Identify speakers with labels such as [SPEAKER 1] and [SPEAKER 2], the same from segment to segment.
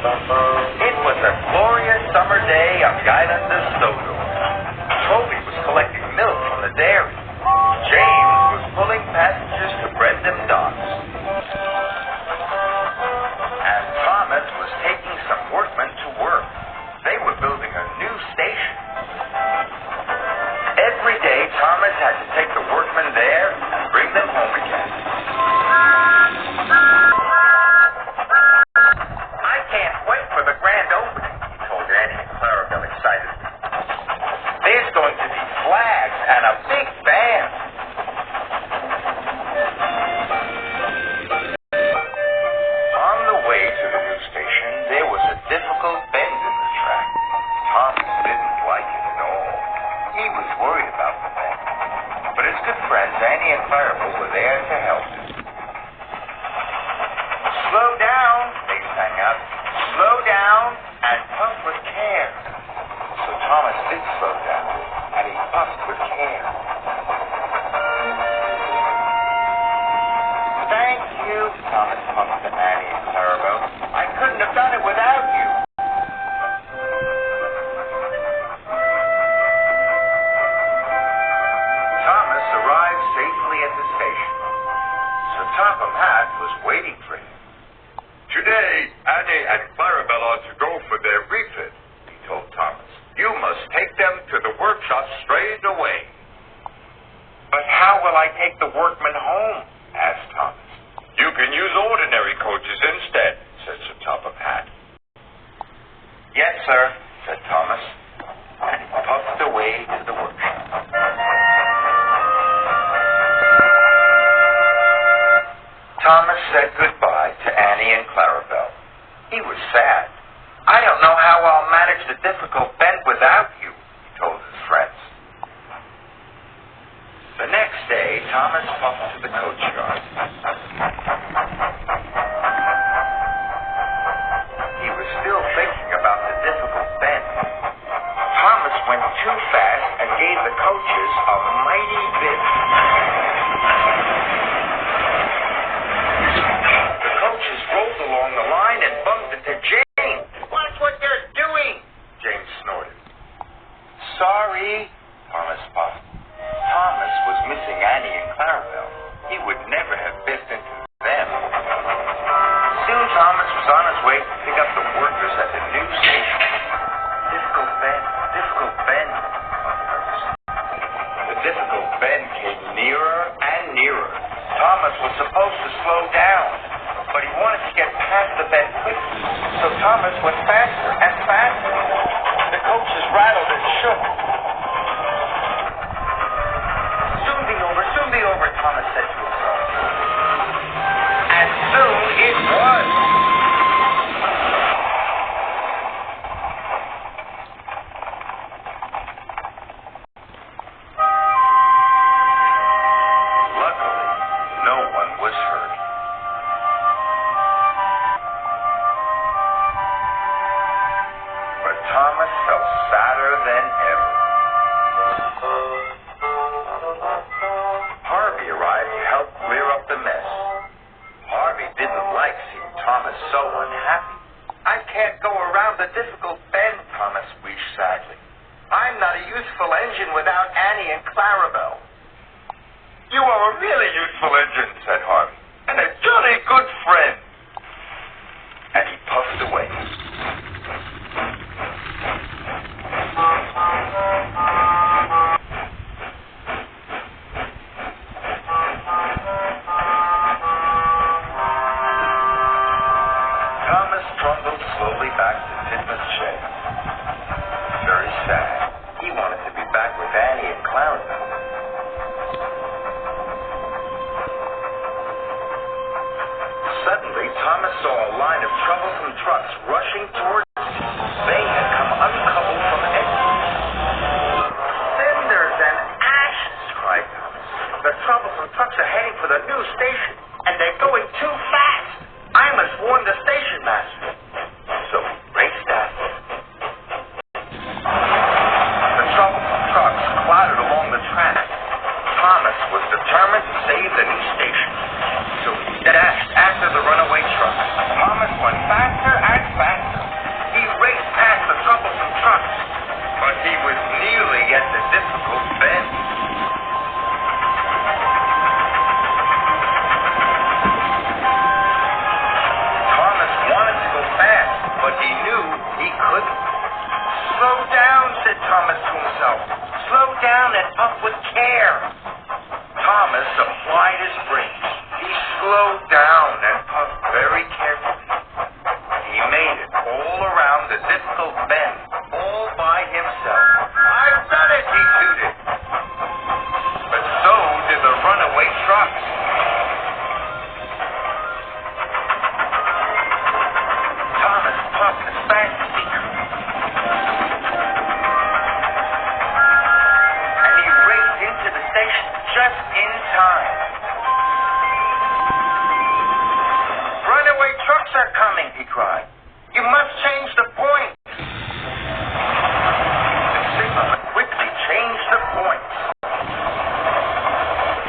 [SPEAKER 1] It was a glorious summer day on the island of Sodor. Toby was collecting milk from the dairy. James was pulling passengers to Brendam Docks. And Thomas was taking some workmen to work. They were building a new station. Every day, Thomas had to take the workmen there and bring them home again. I can't wait for the grand opening, he told Annie and Clarabelle excitedly. There's going to be flags and a big band. On the way to the new station, there was a difficult bend in the track. Thomas didn't like it at all. He was worried about the bend. But his good friends, Annie and Clarabelle, were there to help him. Slow down, they sang out. Slow down and puff with care. So Thomas did slow down, and he puffed with care. Thank you, Thomas puffed to Annie and Clarabelle. I couldn't have done it without you. Thomas arrived safely at the station. Sir Topham Hatt was waiting for him.
[SPEAKER 2] Today, Annie and Clarabelle are to go for their refit,
[SPEAKER 1] He told Thomas.
[SPEAKER 2] You must take them to the workshop straight away.
[SPEAKER 1] But how will I take the workmen home? Asked Thomas.
[SPEAKER 2] You can use ordinary coaches instead, said Sir Topham Hatt.
[SPEAKER 1] Yes, sir, said Thomas, and he puffed away to the workshop. Thomas said goodbye to Annie and Clarabelle. He was sad. I don't know how I'll manage the difficult bend without you, he told his friends. The next day, Thomas puffed to the coach yard. He was still thinking about the difficult bend. Thomas went too fast and gave the coaches a mighty bit. The coaches rolled along the line and bumped into James. Watch what you're doing, James snorted. Sorry, Thomas puffed. Thomas was missing Annie and Clarabelle. He would never have biffed into them. Soon Thomas was on his way to pick up the workers at the new station. Difficult bend, difficult bend. The difficult bend came nearer and nearer. Thomas was supposed to slow down, but he wanted to get past the bend quickly, so Thomas went faster and faster. The coaches rattled and shook. Soon be over, Thomas said to himself. And soon it was. Luckily, no one was hurt. But Thomas felt sadder than ever. Harvey arrived to help clear up the mess. Harvey didn't like seeing Thomas so unhappy. I can't go around the difficult bend, Thomas wished sadly. I'm not a useful engine without Annie and Clarabelle. You are a really useful engine, said Harvey, and a jolly good friend. And he puffed away. Thomas trundled slowly back to Tidman's shed. Very sad. He wanted to be back with Annie and Clarabelle. Suddenly, Thomas saw a line of troublesome trucks rushing towards him. They had come uncoupled from Edmonton. Cinders and ashes, cried Thomas. The troublesome trucks are heading for the new station, and they're going too fast. I must warn the station master. So he raced after them. The troublesome trucks clattered along the track. Thomas was determined to save the new station. So he dashed after the runaway truck. slowed down and puffed very carefully. He made it all around the Disco Bend, all by himself. "I've done it," he tooted. But so did the runaway trucks. Thomas puffed as fast as he could. And he raced into the station just in time. "Runaway trucks are coming," he cried. "You must change the point." The signalman quickly changed the points.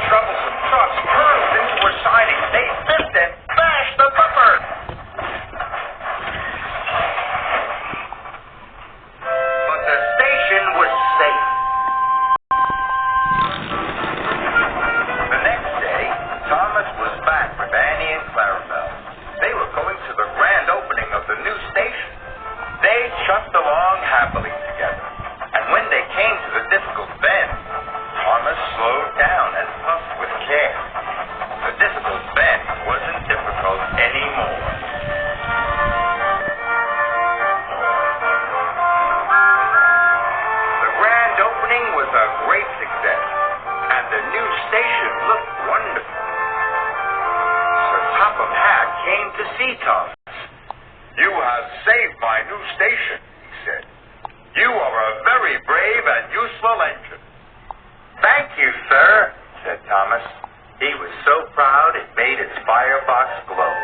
[SPEAKER 1] Troublesome trucks hurtled into her siding. They missed and bashed the bumper. But the station was safe. The next day, Thomas was back with Annie and Clarabelle. They were going to the grand opening of the new station. They chugged along happily together. And when they came to the Disco Bend, Thomas slowed down and puffed with care. The Disco Bend wasn't difficult anymore. The grand opening was a great success, and the new station looked wonderful. Sir Topham Hatt came to see Thomas.
[SPEAKER 2] You have saved my new station, he said. You are a very brave and useful engine.
[SPEAKER 1] "Thank you, sir," said Thomas. He was so proud it made his firebox glow.